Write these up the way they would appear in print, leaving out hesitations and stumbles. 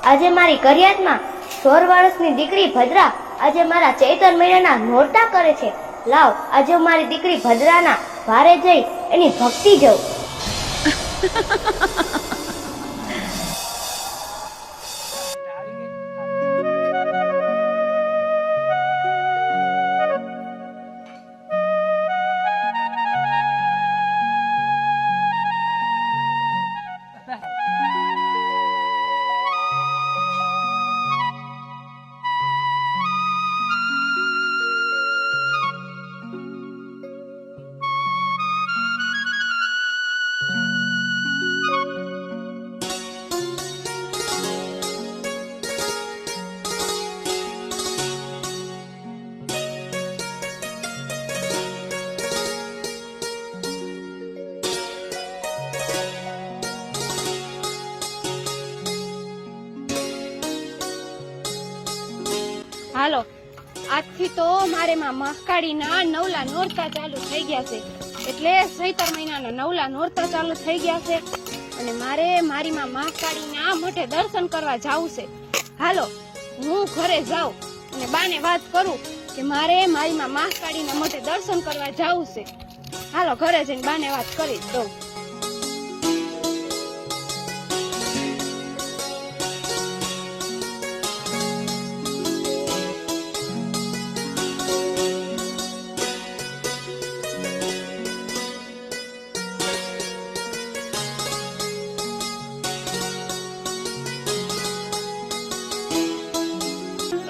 આજે મારી કરિયાતમાં 16 વર્ષની દીકરી ભદ્રા આજે મારા ચૈતર મહિનાના નોરતા કરે છે. લાવ આજે હું મારી દીકરી ભદ્રાના વારે જઈ એની ભક્તિ જઉં. હાલો, આજથી તો મારે માં મહાકાળીના નવલા નોરતા ચાલુ થઈ ગયા છે. એટલે ચૈતર મહિનાના નવલા નોરતા ચાલુ થઈ ગયા છે અને મારે મારી માં મહાકાળીના મોઢે દર્શન કરવા જાવું છે. હાલો, હું ઘરે જાઉં અને બાને વાત કરું કે મારે મારી માં મહાકાળીના મોઢે દર્શન કરવા જાવું છે. હાલો, ઘરે જઈને બાને વાત કરી દઉં.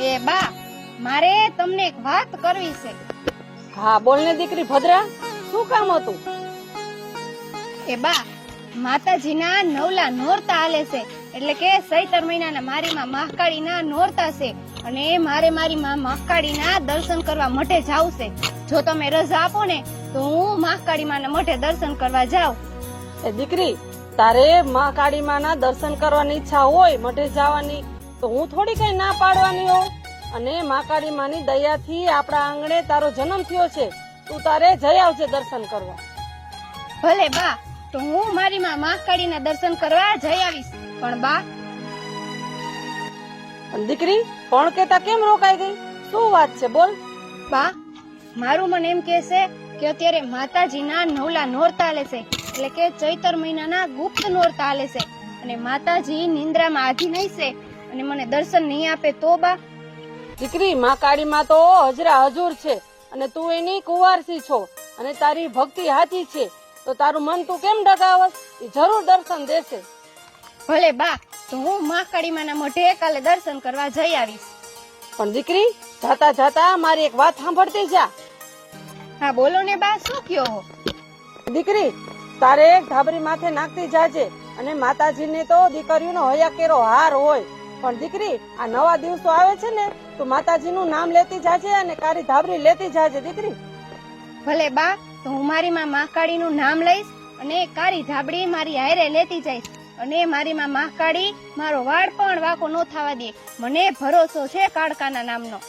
એ બા, મારે તમને એક વાત કરવી છે. હા, બોલ ને દીકરી ભદ્રા, શું કામ હતું? એ બા, માતાજીના નવલા નોરતા આલે છે, એટલે કે ચૈતર મહિનાના મારી માં મહાકાળીના નોરતા છે અને મારે મારી માં મહાકાળીના દર્શન કરવા મઠે જાવું છે. જો તમે રજા આપો ને તો હું મહાકાળી માના મઠે દર્શન કરવા જાઉં. એ દીકરી, તારે મહાકાળી માના દર્શન કરવાની ઈચ્છા હોય મઢે જવાની, તો હું થોડી કઈ ના પાડવાની હોઉં. અને મહાકાળી માની દયાથી આપણા આંગણે તારો જન્મ થયો છે, તું તારે જઈ આવજે દર્શન કરવા. ભલે બા, તો હું મારી માં મહાકાળીના દર્શન કરવા જઈ આવીશ. પણ બા, દીકરી પણ કેતા કેમ રોકાઈ ગઈ? શું વાત છે, બોલ. બા, મારું મન એમ કે છે કે અત્યારે માતાજીના નવલા નોરતા આલે છે, એટલે કે ચૈતર મહિનાના ગુપ્ત નોરતા આલે છે અને માતાજી નિંદ્રામાં આધી નહીં છે અને મને દર્શન નહીં આપે તો બા? દીકરી, મહાકાળી માં તો હજરા હજુર છે અને તું એની કુંવારસી છો અને તારી ભક્તિ સાચી છે, તો તારું મન તું કેમ ડગાવસ? એ જરૂર દર્શન દેશે. ભલે બા, તો હું મહાકાળી માના મોઢે કાલે દર્શન કરવા જઈ આવીશ. પણ દીકરી, જાતા જાતા મારી એક વાત સાંભળતી જા. હા બોલો ને બા, શું કયો હો? દીકરી, તારે એક ધાબરી માથે નાખતી જાજે અને માતાજીને તો દીકરીનો હયાકેરો હાર હોય. પણ દીકરી, આ નવા દિવસો આવે છે ને, તો માતાજીનું નામ લેતી જાજે અને કાળી ધાબરી લેતી જાજે દીકરી. ભલે બા, તો હું મારી માં મહાકાળીનું નામ લઈશ અને કાળી ધાબડી મારી હારે લેતી જઈશ અને મારી માં મહાકાળી મારો વાળ પણ વાંકો ન થવા દે. મને ભરોસો છે કાળકાના નામનો.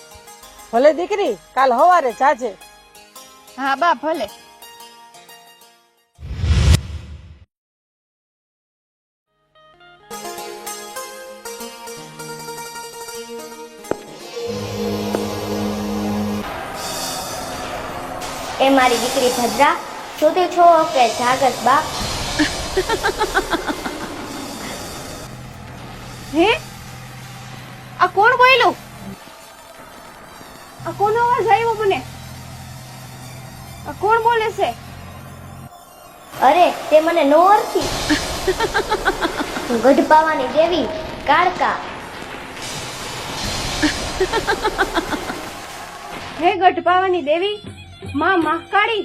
ભલે દીકરી, કાલ સવારે જાજે. હા બા, ભલે. એ મારી દીકરી ભદ્રા, સૂતી છો કે જાગસ બા? હે, આ કોણ બોલ્યું? આ કોનો અવાજ આવ્યો મને? આ કોણ બોલે છે? અરે, તે મને નો ઓળખી? હું ગઢપાવાની દેવી કાળકા. હે ગઢપાવાની દેવી, માં મહાકાળી,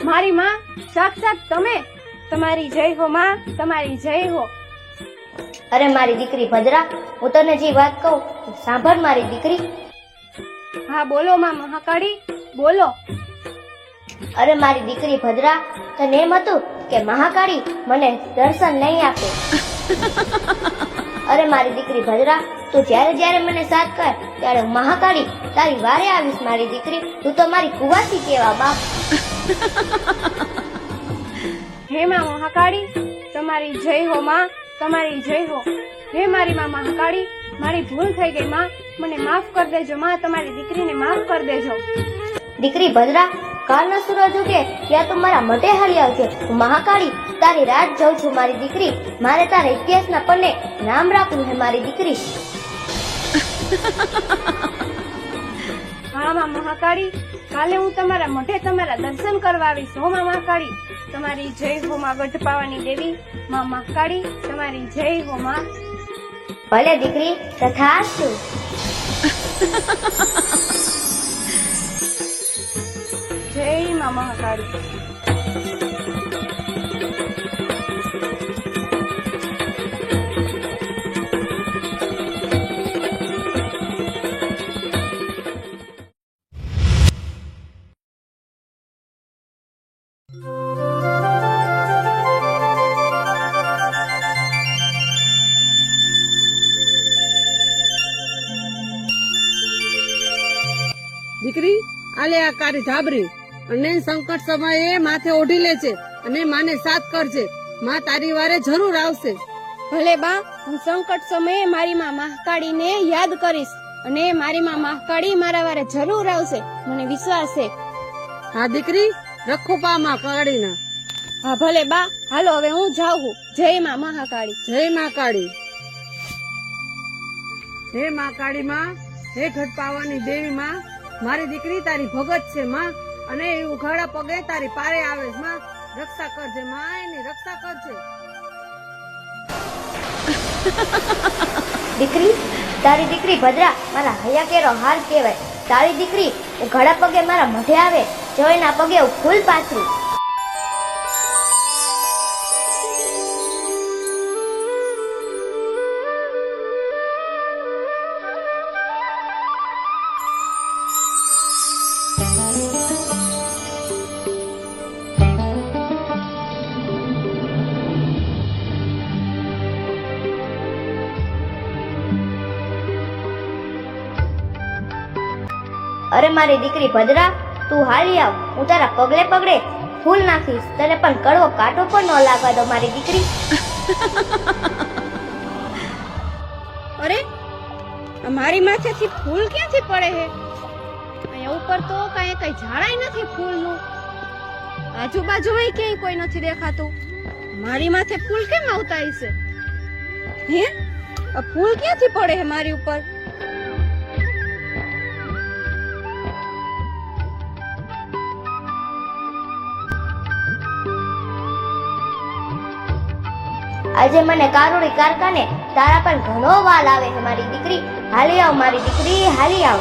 મારી માં સાક્ષાત તમે. તમારી જય હો માં, તમારી જય હો. અરે મારી દીકરી ભદ્રા, હું તને જે વાત કહું સાંભળ મારી દીકરી. હા બોલો માં મહાકાળી, બોલો. અરે મારી દીકરી ભદ્રા, તને એમ હતું કે મહાકાળી મને દર્શન નહીં આપે? અરે મારી દીકરી ભદ્રા, તું જ્યારે જ્યારે મને સાથ કર ત્યારે મહાકાળી તારી વારે આવીશ મારી દીકરી. તું તો મારી કુવાસી કેવા બાપ. હે માં મહાકાળી, તમારી જય હો માં, તમારી જય હો. હે મારી માં મહાકાળી, મારી ભૂલ થઈ ગઈ માં, મને માફ કરી દેજો માં, તમારી દીકરીને માફ કરી દેજો. દીકરી ભદ્રા, કાલનો સૂરજ ઉગે ત્યાં તું મારા મઢે હાલી આવજે. હું મહાકાળી તારી રાત જોઉં છું મારી દીકરી. મારે તારા ઇતિહાસના પન્ને નામ રાખવું છે મારી દીકરી. હા માં મહાકાળી, કાલે હું તમારા મઢે તમારા દર્શન કરવા આવીશ. હો માં મહાકાળી, તમારી જય હો માં ગઢપાવાની દેવી. માં મહાકાળી, તમારી જય હો માં. ભલે દીકરી, તથાસ્તુ. જય માં મહાકાળી. દીકરી, આલે આ કારી ધાબરી અને સંકટ સમયે માથે ઓઢી લે છે અને માને સાથ કરજે. માં તારી વારે જરૂર આવશે. ભલે બા, હું સંકટ સમયે મારી માં મહાકાળીને યાદ કરીશ અને મારી માં મહાકાળી મારા વારે જરૂર આવશે, મને વિશ્વાસ છે. હા દીકરી, રખો પા માં કાળીના. હા ભલે બા, હાલો હવે હું જાઉં છું. જય માં મહાકાળી. જય માં કાળી. હે માં કાળી માં, હે ઘટપાવાની દેવી માં, મારી દીકરી તારી ભગત છે માં, અને એ ઉઘાડા પગે તારી પારે આવે છે માં. રક્ષા કરજે માં, એની રક્ષા કરજે. દીકરી, તારી દીકરી ભદ્રા મારા હૈયા કેરો હાર કહેવાય. તારી દીકરી ઘડા પગે મારા મઢે આવે, જો એના પગે હું ફૂલ પાથરું. અરે મારી દીકરી ભદ્રા, તું હાલી આવ. હું તારા પગલે પગલે ફૂલ નાખીશ, તને પણ કડવો કાંટો પણ ન લાગવા દો મારી દીકરી. અરે, આ મારી માથેથી ફૂલ ક્યાંથી પડે છે? અહીંયા ઉપર તો કઈ ઝાડાય નથી ફૂલનું. આજુબાજુમાં ક્યાંય કોઈ નથી દેખાતું. મારી માથે ફૂલ કેમ આવતા હશે? હે, આ ફૂલ ક્યાંથી પડે છે મારી ઉપર? આજે મને કારુડી કારખાને તારા પણ ઘણો વાલ આવે છે મારી દીકરી. હાલી આવ મારી દીકરી, હાલી આવ.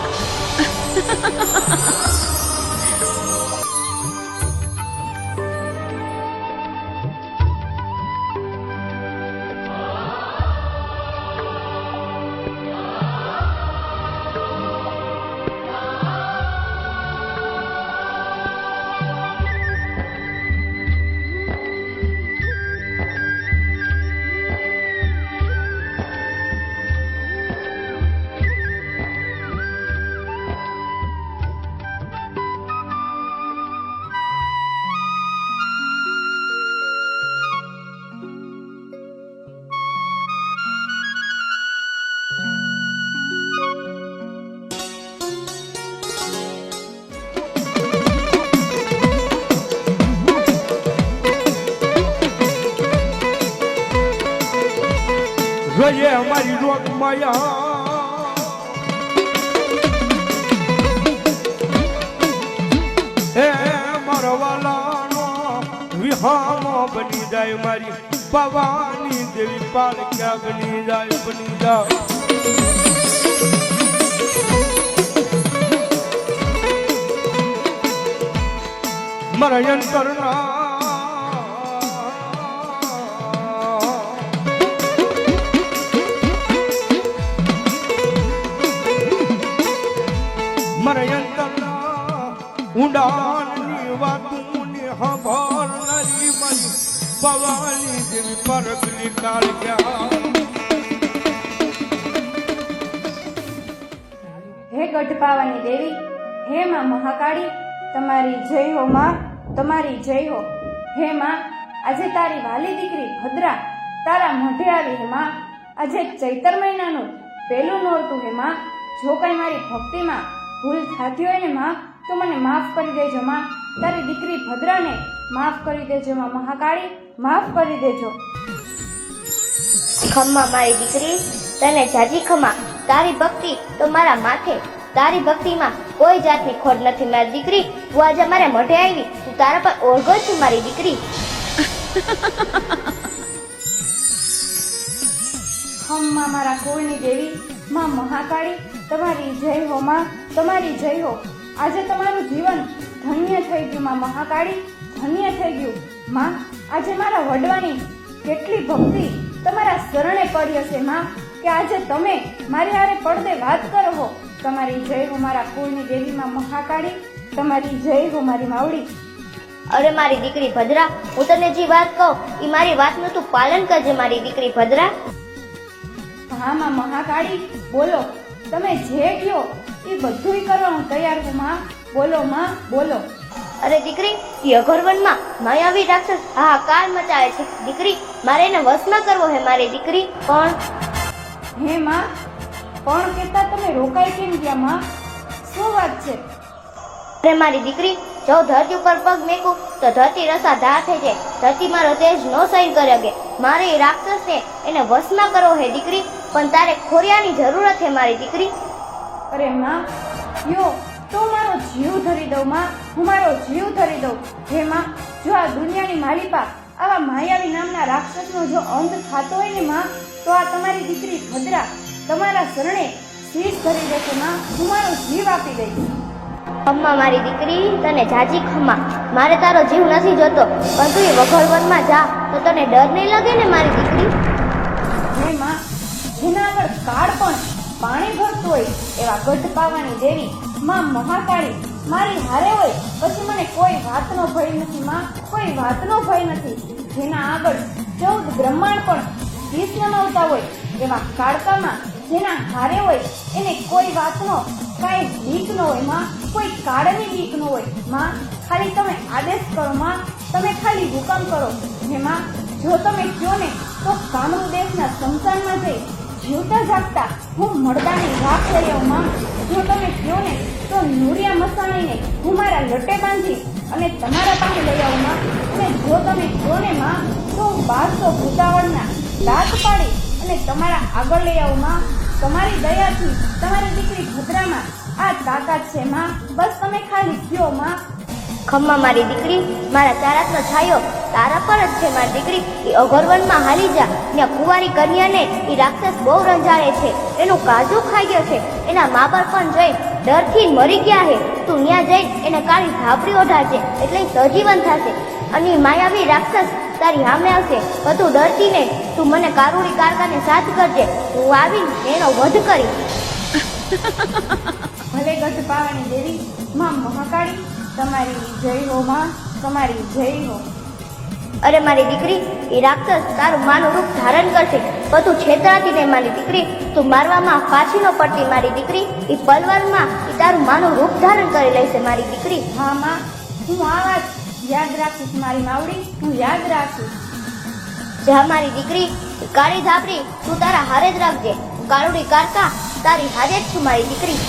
જોઈએ અમારી રોગ માયા, હે મારા વાલાનો વિહામો બની જાય મારી ભવાની દેવી. પાલક્યા બની જાય, બની જાય. મારા યંત્રના ઊંડાણની વાતોને હંભાળનારી મારી ભવાની દેવી પરગલી કાળ્યા. હે ગઢપાવાની દેવી, હે માં મહાકાળી, તમારી જય હો માં, તમારી જય હો. હે માં, આજે તારી વાલી દીકરી ભદ્રા તારા મોઢે આવી હે માં. આજે ચૈતર મહિનાનું પહેલું નોરતું હે માં. જો કઈ મારી ભક્તિમાં ભૂલ થતી હોય ને માં તો મને માફ કરી દેજો માં. તારી દીકરી ભદ્રાને માફ કરી દેજો માં. મહાકાળી માફ કરી દેજો. ખમ્મા મારી દીકરી, તને જાજી ખમ્મા. તારી ભક્તિ તો મારા માથે. તારી ભક્તિમાં કોઈ જાતની ખોટ નથી મારી દીકરી. તું આજે મારે મોઢે આવી, તું તારા પર ઓળગો છું મારી દીકરી. ખમ્મા મારા કુળની દેવી માં મહાકાળી, તમારી જય હો માં, તમારી જય હો. આજે તમારું જીવન ધન્ય થઈ ગયું માં મહાકાળી, ધન્ય થઈ ગયું માં. આજે મારા વડવાની કેટલી ભક્તિ તમારા શરણે પડી હશે માં, કે આજે તમે મારી હારે પડદે વાત કરો હો. તમારી જય હો મારા કુળની દેવી માં મહાકાળી, તમારી જય હો મારી માવડી. અરે મારી દીકરી ભદ્રા, હું તને જે વાત કહું એ મારી વાતનું તું પાલન કરજે મારી દીકરી ભદ્રા. હા માં મહાકાળી, બોલો. તમે જે કહો એ બધુંય કરવા હું તૈયાર છું માં. બોલો માં, બોલો. અરે દીકરી, એ અઘોરવનમાં માયાવી રાક્ષસ હાહાકાર મચાવે છે દીકરી. મારે એને વશમાં કરવો હે મારી દીકરી. પણ હે માં, પણ કેતા તમે રોકાઈ કેમ ગયા માં? શું વાત છે? અરે મારી દીકરી, જો ધરતી ઉપર પગ મેકું તો ધરતી રસા ધાર થઈ જાય. ધરતી મારો તેજ નો સહન કરે કે મારે એ રાક્ષસને એને વશમાં કરવો હે દીકરી. પણ તારે ખોરિયાની જરૂરત હે મારી દીકરી. અરે માં, યો તો મારો જીવ ધરી દઉં માં, હું મારો જીવ ધરી દઉં. હે માં, જો આ દુનિયાની માલિપા આવા માયાવી નામના રાક્ષસનો જો અંત થતો હોય ને માં, તો આ તમારી દીકરી ભદ્રા તમારા શરણે શીશ ધરી દેશે માં. હું મારો જીવ આપી દઈશ. ખમ્મા મારી દીકરી, તને જાજી ખમ્મા. મારે તારો જીવ નથી જોતો, પણ તું એ વઘોરવનમાં જા તો તને ડર નહીં લાગે ને મારી દીકરી. હે માં, જેના આગળ કાળ પણ પાણી ભરતું હોય એવા ગઢ પાવાની દેવી માં મહાકાળી મારી હારે હોય પછી મને કોઈ વાતનો ભય નથી માં, કોઈ વાતનો ભય નથી. જેના આગળ 14 બ્રહ્માંડ પણ શીશ નમાવતા હોય એવા કાળકામાં જેના હારે હોય એને કોઈ વાતનો કાંઈ બીક ન હોય માં, કોઈ કાળની બીક ન હોય માં. ખાલી તમે આદેશ કરો માં, તમે ખાલી હુકમ કરો. હે માં, જો તમે કહો ને તો કામરૂ દેશના શમશાનમાં જઈ જીવતા જાગતા હું મળદાની રાખ લઈ આવું માં. જો તમે કહો ને તો નુરિયા મસાણીને હું મારા લટે બાંધી અને તમારા પાસે લઈ આવું માં. અને જો તમે કહો ને માં તો હું 1200 ભૂતાવળના દાંત પાડી અને તમારા આગળ લઈ આવું માં. તમારી દયાથી તમારી દીકરી ભદ્રામાં આ તાકાત છે માં. બસ તમે ખાલી કહો માં. ખમ્મા મારી દીકરી, મારા ચારાતનો છાયો તારા પર જ છે મારી દીકરી. એ અઘોરવનમાં હાલી જા. ત્યાં કુંવારી કન્યાને એ રાક્ષસ બહુ રંજાડે છે, એનું કાજુ ખાઈ ગયો છે. એના મા બાપ પણ જોઈ ડરથી મરી ગયા છે. તું ત્યાં જઈ એને કાળી ધાપડી ઓઢાડજે એટલે સજીવન થશે. અને ઈ માયાવી રાક્ષસ તારી સામે આવશે. બધું ડરતી નહીં, તું મને કારુડી કારકાને સાથ કરજે. હું આવીને એનો વધ કરી. ભલે ગઢ પાવાની દેવી માં મહાકાળી, તમારી જય હો માં, તમારી જય હો. અરે મારી દીકરી, એ રાક્ષસ તારું માનું રૂપ ધારણ કરશે. બધું છેતરાતી નહીં મારી દીકરી. તું મારવામાં પાછી ન પડતી મારી દીકરી. એ પલવારમાં એ તારું માનું રૂપ ધારણ કરી લેશે મારી દીકરી. હા માં, હું આ વાત યાદ રાખીશ મારી માવડી, હું યાદ રાખીશ. જા મારી દીકરી, કાળી ધાપડી તું તારા હારે જ રાખજે. કાળુડી કારકા તારી હારે જ છું મારી દીકરી.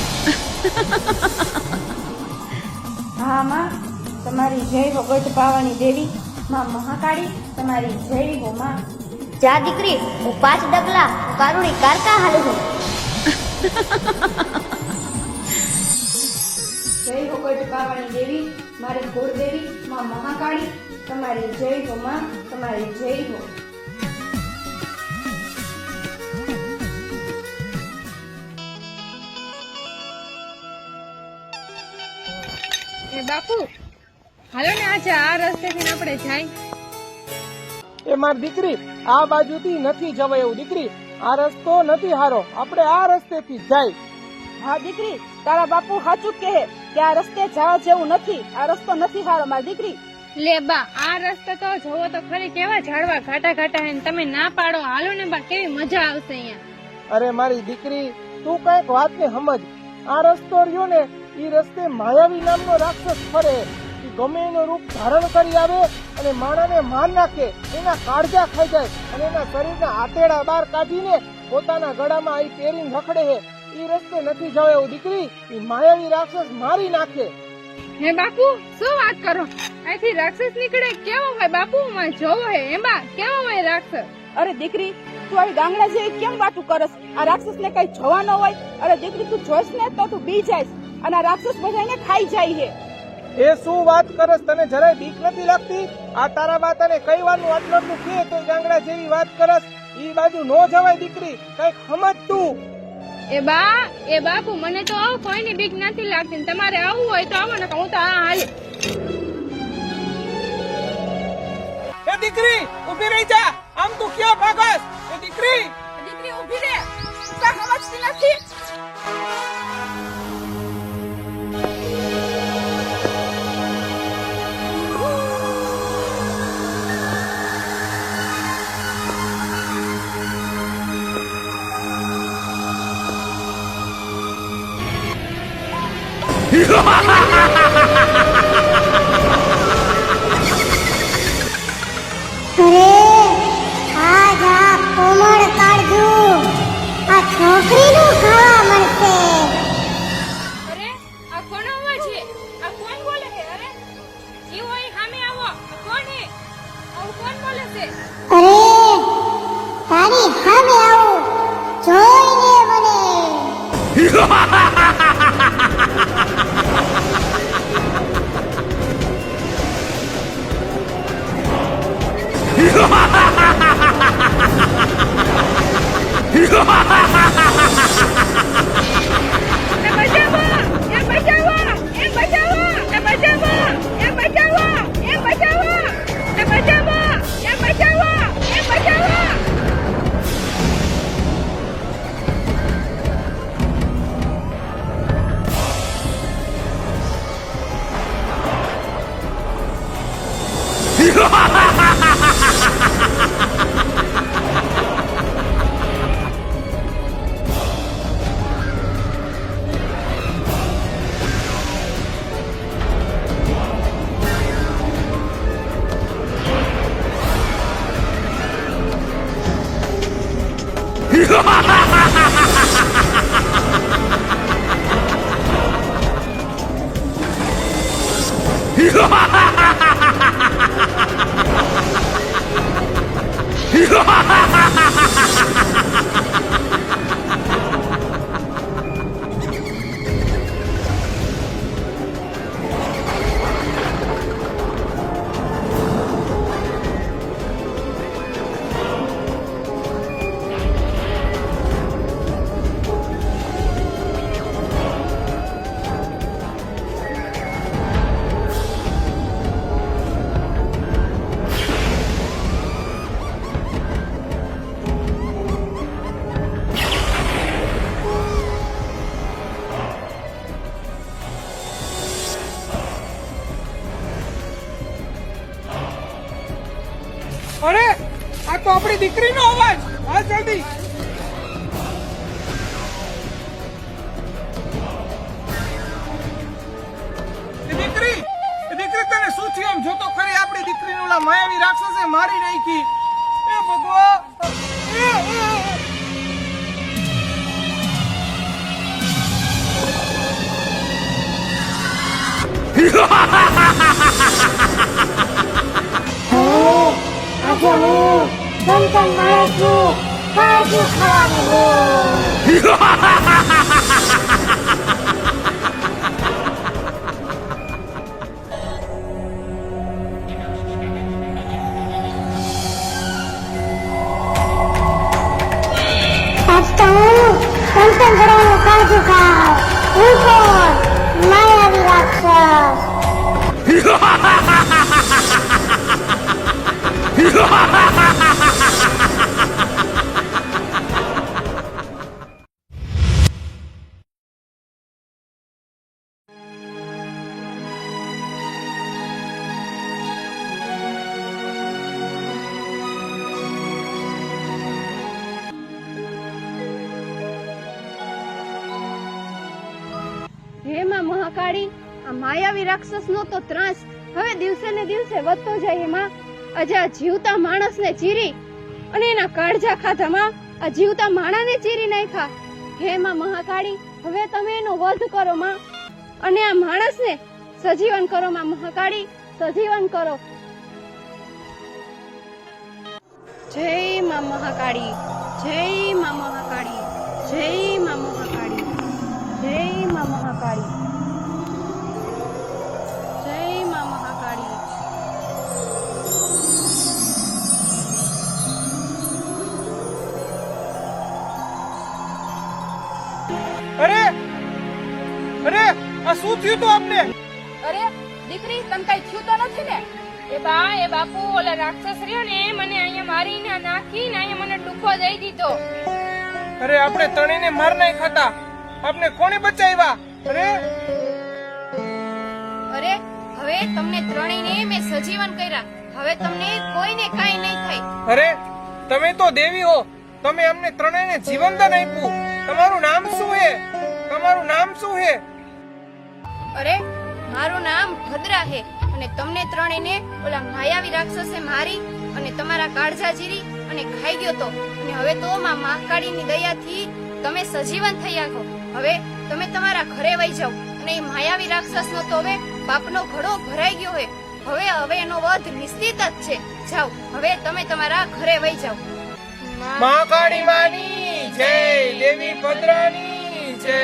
હા માં, તમારી જય હો ગઢ પાવાની દેવી માં મહાકાળી, તમારી જય હો માં. જા દીકરી, હું 5 ડગલા કારુડી કારકા હાલું છું. જય હો ગઢ પાવાની દેવી મારી કુળદેવી માં મહાકાળી, તમારી જય હો માં, તમારી જય હો. એ બાપુ, હાલો ને આજે આ રસ્તેથી આપણે જાય. એ મારી દીકરી, આ બાજુથી નથી જવાય એવું દીકરી. આ રસ્તો નથી હારો, આપણે આ રસ્તેથી જાય. હા દીકરી, તારા બાપુ સાચું કહે કે આ રસ્તે જવા જેવું નથી. આ રસ્તો નથી સારો મારી દીકરી. લે બા, આ રસ્તે તો જોવો તો ખરી કેવા ઝાડવા ઘાટા ઘાટા હે ને તમે ના પાડો. હાલો ને બા, કેવી મજા આવશે અહીંયા. અરે મારી દીકરી, તું કઈક વાતને સમજ. આ રસ્તો રહ્યો ને, ઈ રસ્તે માયાવી નામનો રાક્ષસ ફરે. ઈ ગમે એનું રૂપ ધારણ કરી આવે અને માણાને માર નાખે, એના કાળજા ખાઈ જાય અને એના શરીરના આતેડા બહાર કાઢીને પોતાના ગળામાં અહીં પહેરીને રખડે છે. એ રસ્તે નથી જવાય એવું દીકરી. એ માયાવી રાક્ષસ મારી નાખે. હે બાપુ શું વાત કરો? અહીંથી રાક્ષસ નીકળે કેવો હોય બાપુ? માં જોવો હે એમાં કેવો હોય રાક્ષસ? અરે દીકરી, તું આવી ગાંગડા જેવી કેમ વાતું કરસ? આ રાક્ષસ ને કઈ જોવા ન હોય? અરે દીકરી, તું જોઈશ ને તો તું બી જાઈશ અને આ રાક્ષસ બધાને ખાઈ જાય છે. એ શું વાત કરસ? તને જરાય બીક નથી લાગતી? આ તારા બા તને કઈ વારનું આટલું કે તો ગાંગડા જેવી વાત કરસ? ઈ બાજુ નો જવાય દીકરી, કઈક સમજ તું. એ બાપુ મને તો કોઈની બીક નથી લાગતી. તમારે આવવું હોય તો આવો ને હું તો આ હાલી. એ દીકરી ઊભી રહી જા. આમ તું ક્યાં ભાગસ? એ દીકરી ઊભી રે, તું સમજતી નથી? આજ આ કોમળ કાઢું, આ છોકરીનું ખાવા મળશે. અરે આ કોનો અવાજ છે? આ કોણ બોલે છે? અરે ઈ હોય સામે આવો. આ કોણ હે? આવું કોણ બોલે છે? અરે તારી સામે આવું જોઈને મને. અરે આ તો આપણી દીકરીનો અવાજ. હા જલ્દી. દીકરી તને શું થયું? એમ જોતો ખરી, આપણી દીકરીને ઓલા માયાવી રાક્ષસે મારી નાખી. એ ભગવાન. આજે હું સંતન મળે છું, કાજુ ખાવાનું. આજ તો હું સંતન કરવાનું કાજુ ખાવ. હું કોણ? માયાવી રાક્ષસ. હે માં મહાકાળી, આ માયાવી રાક્ષસનો તો ત્રાસ હવે દિવસે ને દિવસે વધતો જાય માં. આજે આ જીવતા માણસને ચીરી અને એના કાળજા ખાધા માં. આ જીવતા માણાને ચીરી નાખ્યા. હે માં મહાકાળી, હવે તમે એનો વધ કરો માં, અને આ માણસને સજીવન કરો માં મહાકાળી, સજીવન કરો. જય માં મહાકાળી, જય માં મહાકાળી, જય માં મહાકાળી, જય માં મહાકાળી, જય માં મહાકાળી. અરે અરે આ શું થયું તો આપને? અરે દીકરી, તને કઈ થયું તો નથી ને? એ બાપુ, ઓલા રાક્ષસ રહ્યો ને મને અહીંયા મારીને નાખીને અહીંયા મને ડૂબો દઈ દીધો. અરે આપણે ત્રણેયને માર નાઈ ખાતા, આપને કોણે બચાવ્યા? અરે હવે તમને ત્રણેયને મેં સજીવન કર્યા. હવે તમને કોઈને કાંઈ નહીં થાય. અરે તમે તો દેવી હો, તમે અમને ત્રણેયને જીવનદાન આપ્યું. તમારું નામ શું હે? તમારું નામ શું હે? અરે મારું નામ ભદ્રા હે, અને તમને ત્રણેયને ઓલા માયાવી રાક્ષસે મારી અને તમારા કાળજા ચીરી અને ખાઈ ગયો તો. અને હવે તો માં મહાકાળીની દયાથી તમે સજીવન થયા છો. હવે તમે તમારા ઘરે વઈ જાઓ, અને એ માયાવી રાક્ષસનો તો હવે પાપનો ઘડો ભરાઈ ગયો હે. હવે એનો વધ નિશ્ચિત જ છે. જાઓ, હવે તમે તમારા ઘરે વઈ જાઓ. મહાકાળી માની જય, દેવી ભદ્રાની જય.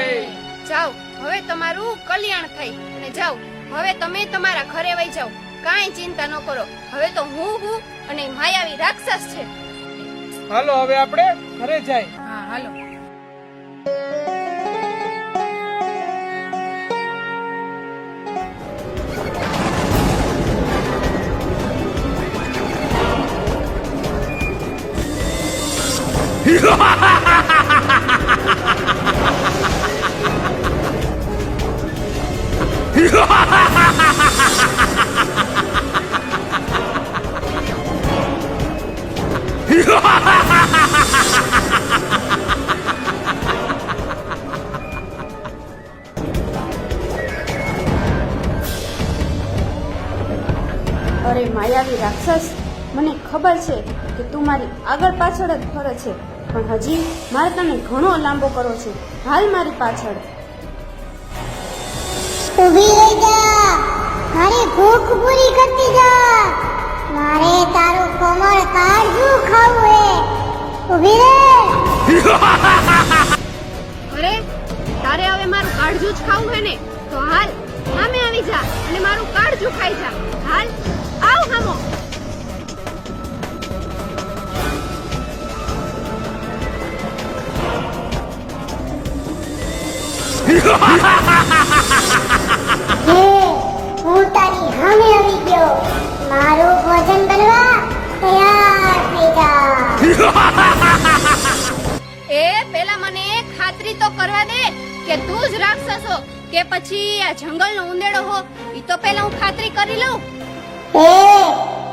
જાઓ, હવે તમારું કલ્યાણ થાય. અને જાઓ, હવે તમે તમારા ઘરે વઈ જાઓ. કાંઈ ચિંતા ન કરો. હવે તો હું અને માયાવી રાક્ષસ છે. હાલો હવે આપણે ઘરે જાય. હા, હાલો. અરે માયાવી રાક્ષસ, મને ખબર છે કે તું મારી આગળ પાછળ જ ફરે છે, પણ હજી મારે તને ઘણો લાંબો કરવો છે. હાલ મારી પાછળ. ઊભી રહી જા, મારી ભૂખ પૂરી કરતી જા. મારે તારું કોમળ કાળજું ખાવું હે. ઊભી રહે. અરે તારે હવે મારું કાળજું જ ખાવું હે ને? તો હાલ સામે આવી જા અને મારું કાળજું ખાઈ જા. હાલ, આવ હામો. હે, હું તારી સામે આવી ગયો. મારું ભોજન બનવા તૈયાર થઈ જા. એ પેલા મને ખાતરી તો કરવા દે કે તું જ રાક્ષસ હો કે પછી આ જંગલનો ઉંદેડો હો. ઈ તો પેલા હું ખાતરી કરી લઉં. હે,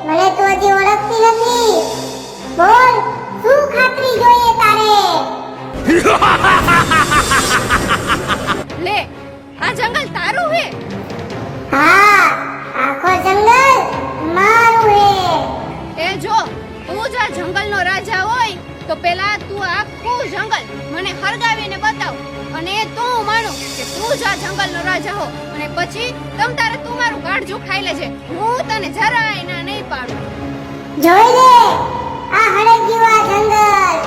મને તું હજી ઓળખતી નથી. બોલ, શું ખાતરી જોઈએ તારે? લે, આ જંગલ તારું હે? હા, આખો જંગલ મારું હે. એ જો તું જ આ જંગલનો રાજા હોય તો પેલા તું આખું જંગલ મને હરગાવીને બતાવ, અને તો હું માનું કે તું જ આ જંગલનો રાજા હો. અને પછી તમ તારે તું મારું કાળજું ખાઈ લેજે. હું તને જરાય ના નહીં પાડું. જોઈ લે આ હળગ્યું આ જંગલ.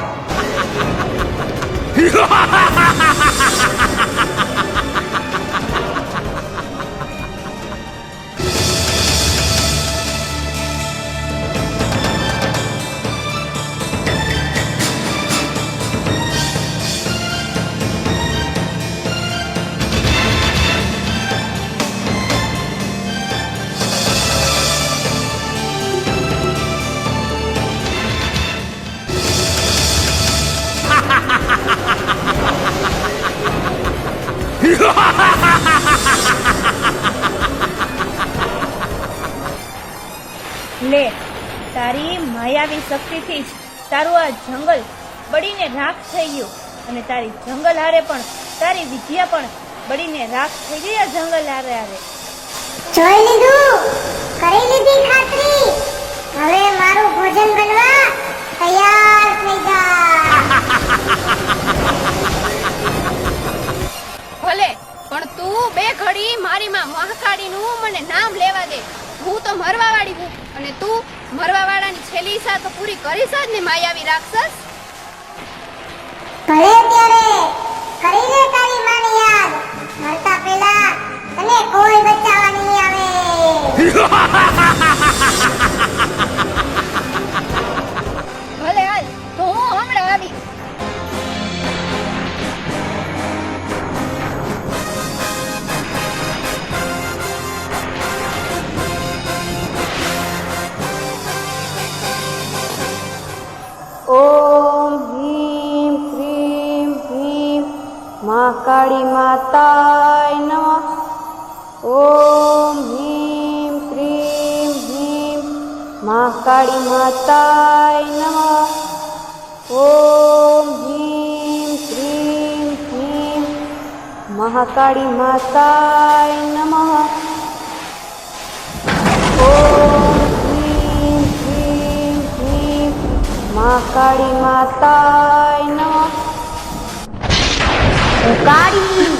લે, તારી માયાવી શક્તિથી જ તારું આ જંગલ બળીને રાખ થઈ ગયું, અને તારી જંગલ હારે પણ તારી વિદ્યા પણ બળીને રાખ થઈ ગઈ. આ જંગલ હારે હારે જોઈ લીધું, કરી લીધી ખાતરી. હવે મારું ભોજન બનવા તૈયાર થઈ જા. ભલે, પણ તું બે ઘડી મારી માં મહાકાળીનું મને નામ લેવા દે. હું તો મરવા વાળી છું અને તું મરવા વાળાની છેલ્લી ઈચ્છા તો પૂરી કરી જ ને માયાવી રાક્ષસ. ભલે ત્યારે કરી લે તારી માને યાદ. મરતા પહેલા તને કોઈ બચાવવા નહીં આવે. ભલે હાલ, તો હું હમણાં આવી. ઓમ હ્રીમ ક્રીમ ભીમ મહાકાળી માતાય નમઃ. ઓમ હ્રીમ ક્રીમ ભીમ મહાકાળી માતાય નમઃ. ઓમ હ્રીમ ક્રીમ ભીમ મહાકાળી માતાય નમઃ. ઓમ હ્રીમ ક્રીમ ભીમ મહાકાળી માતાય નમઃ. કાળી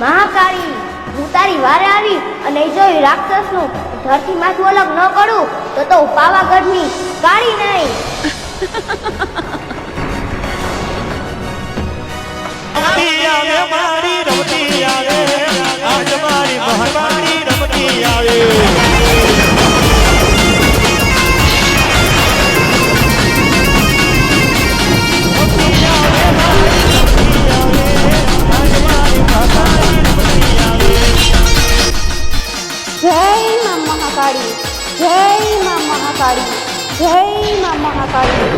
મહાકાળી, હું તારી વારે આવી અને જો એ રાક્ષસનું ધરતી માંથી અલગ ન કરું તો હું પાવાગઢની કાળી નહીં. રમતી આવે મારી રમતી આવે, આજ મારી મહાકાળી રમતી આવે. જય માં મહાકાળી, જય માં મહાકાળી, જય માં મહાકાળી.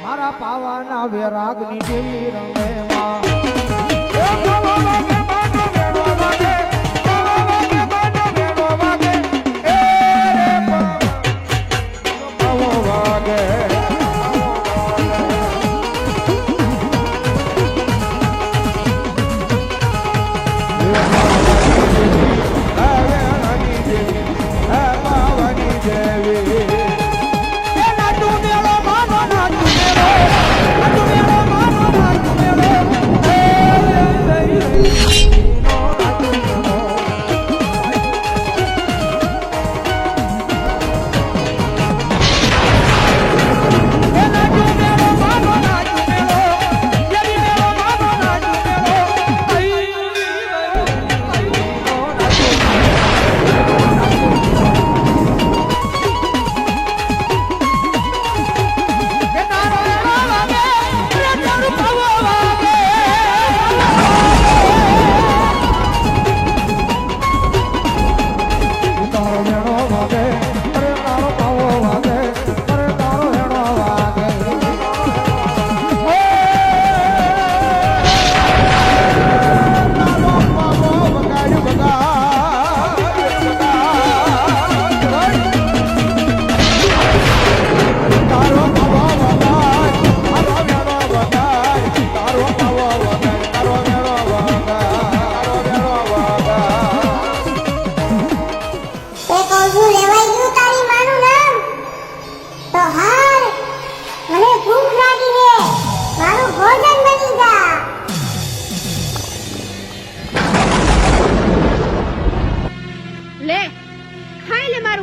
મારા પાવાના વેરાગની દેવી રમે માં.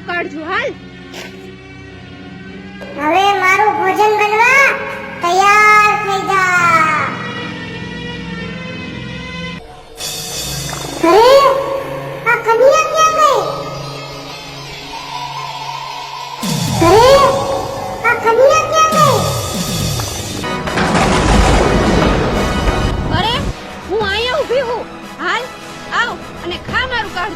કાઢજો હાલ. હવે મારું ભોજન બનવા તૈયાર થઈ જા. અરે આ કન્યા ક્યાં ગઈ? અરે આ કન્યા ક્યાં ગઈ? અરે હું અહીંયા ઊભી હું. હાલ આવ અને ખા મારું કાઢ.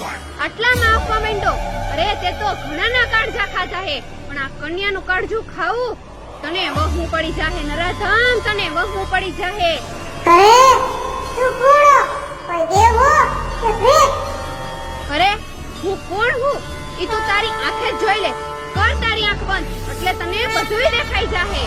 આટલામાં આપવા માંડો. અરે તે તો ઘણાના કાળજા ખાધા હે, પણ આ કન્યાનું કાળજું ખાવું તને વહમું પડી જાહે નરાધમ, તને વહમું પડી જાહે. અરે તું કોણ? કોઈ દેવ હો કે પ્રેત? અરે હું કોણ હું ઈ તું તારી આંખે જ જોઈ લે. કર તારી આંખ બંધ એટલે તને બધુંય દેખાઈ જાહે.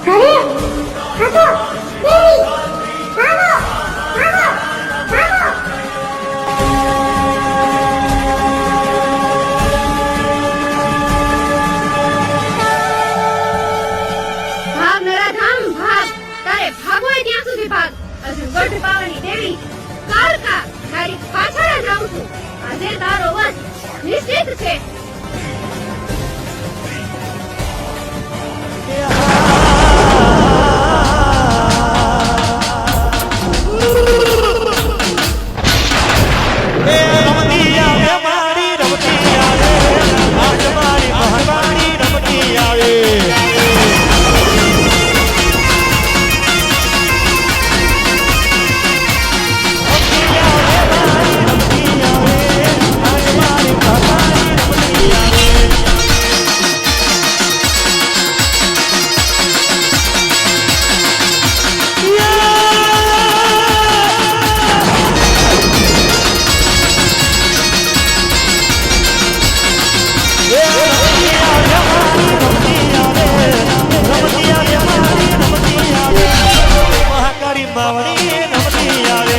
અરે આ તો દેવી! ભાગો ભાગો ભાગો! ભાગ નરાધમ ભાગ. તારે ભાગવું હોય ત્યાં સુધી ભાગ. હજુ ગઢ પાવાની દેવી કારકા તારી પાછળ જ રહું છું. આજે તારો વધ નિશ્ચિત છે. રમતી આવે મારી રમતી આવે આજ મારી મહારાણી રમતી આવે મહાકાળી માવડી રમતી આવે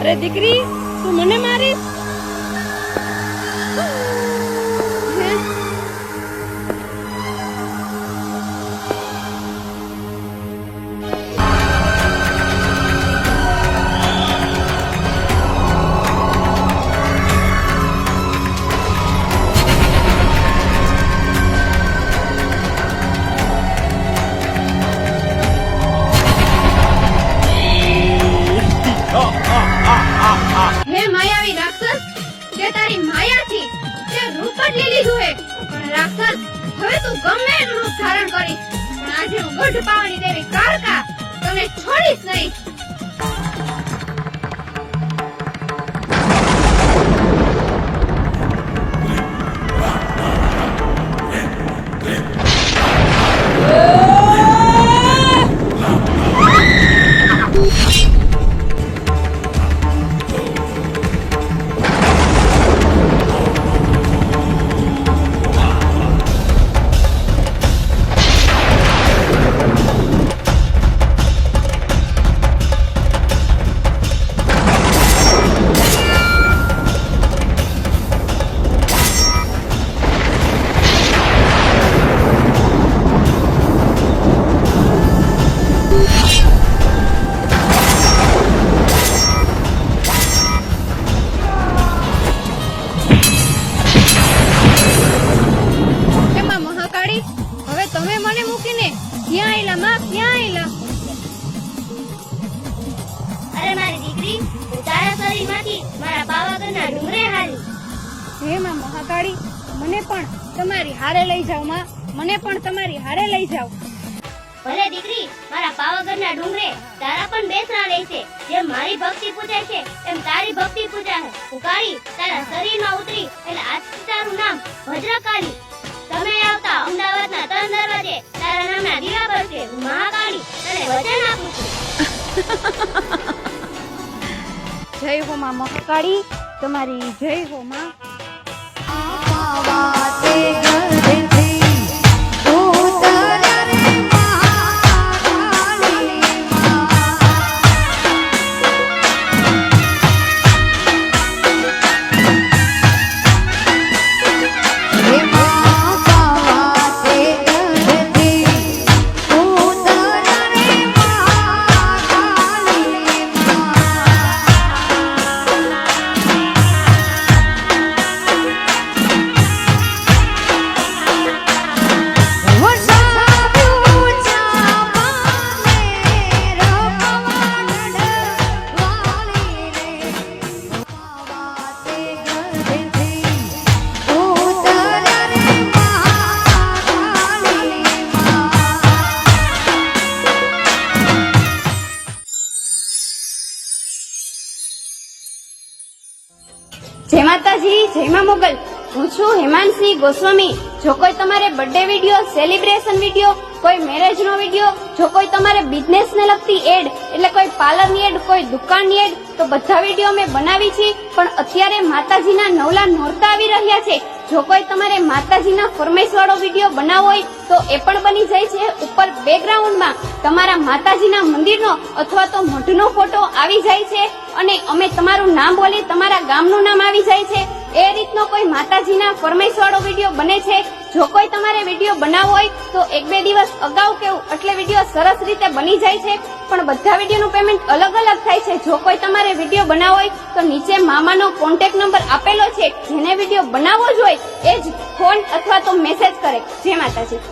અરે દીકરી તું મને મારીશ? હે? હે માયાવી રાક્ષસ, જે તારી માયાથી તે રૂપ જ લઈ લીધું હે. પણ રાક્ષસ હવે તું ગમે એનું રૂપ ધારણ કરીશ, પણ આજે હું ગઢ પાવાની દેવી કારકા તને છોડીશ નહીં. દુનિયામાં ક્યાંય લાગતું અરે મારી દીકરી હું તારા શરીરમાંથી મારા પાવાગઢના ડુંગરે હાલી. હે માં મહાકાળી, મને પણ તમારી હારે લઈ જાઓ માં, મને પણ તમારી હારે લઈ જાઓ. ભલે દીકરી, મારા પાવાગઢના ડુંગરે તારા પણ બેસણા છે. જેમ મારી ભક્તિ પૂજાય છે એમ તારી ભક્તિ પૂજાય. હું કાળી તારા શરીરમાં ઉતરી એટલે આજથી તારું નામ ભદ્રકાળી. તમે આવતા અમદાવાદના 3 દરવાજે તારા નામના દીવા કરશે. હું મહાકાળી તને વચન આપું છું. જય હો માં મહાકાળી, તમારી જય હો માં. જય માતાજી, જય મા મોગલ. હું છું હેમાંશી ગોસ્વામી. જો કોઈ તમારે બર્થડે વિડીયો, સેલિબ્રેશન વિડીયો, કોઈ મેરેજ નો વિડીયો, જો કોઈ તમારે બિઝનેસ ને લગતી એડ એટલે કોઈ પાર્લર ની એડ, કોઈ દુકાનની એડ, તો બધા વિડીયો મેં બનાવી છે. પણ અત્યારે માતાજીના નવલા નોરતા આવી રહ્યા છે. જો કોઈ તમારે માતાજીના ફરમાઈશ વાળો વિડીયો બનાવવો હોય તો એ પણ બની જાય છે. ઉપર બેકગ્રાઉન્ડમાં તમારા માતાજીના મંદિરનો અથવા તો મઢનો ફોટો આવી જાય છે અને અમે તમારું નામ બોલી તમારા ગામનું નામ આવી જાય છે. એ રીતનો કોઈ માતાજીના ફરમાઈશ વાળો વિડીયો બને છે. જો કોઈ તમારે વિડીયો બનાવવો હોય તો 1-2 દિવસ અગાઉ કેવું એટલે વિડીયો સરસ રીતે બની જાય છે. પણ બધા વિડીયોનું પેમેન્ટ અલગ અલગ થાય છે. જો કોઈ તમારે વિડીયો બનાવવો હોય તો નીચે મામાનો કોન્ટેક્ટ નંબર આપેલો છે. જેને વિડીયો બનાવવો જ હોય એ જ ફોન અથવા તો મેસેજ કરે. જય માતાજી.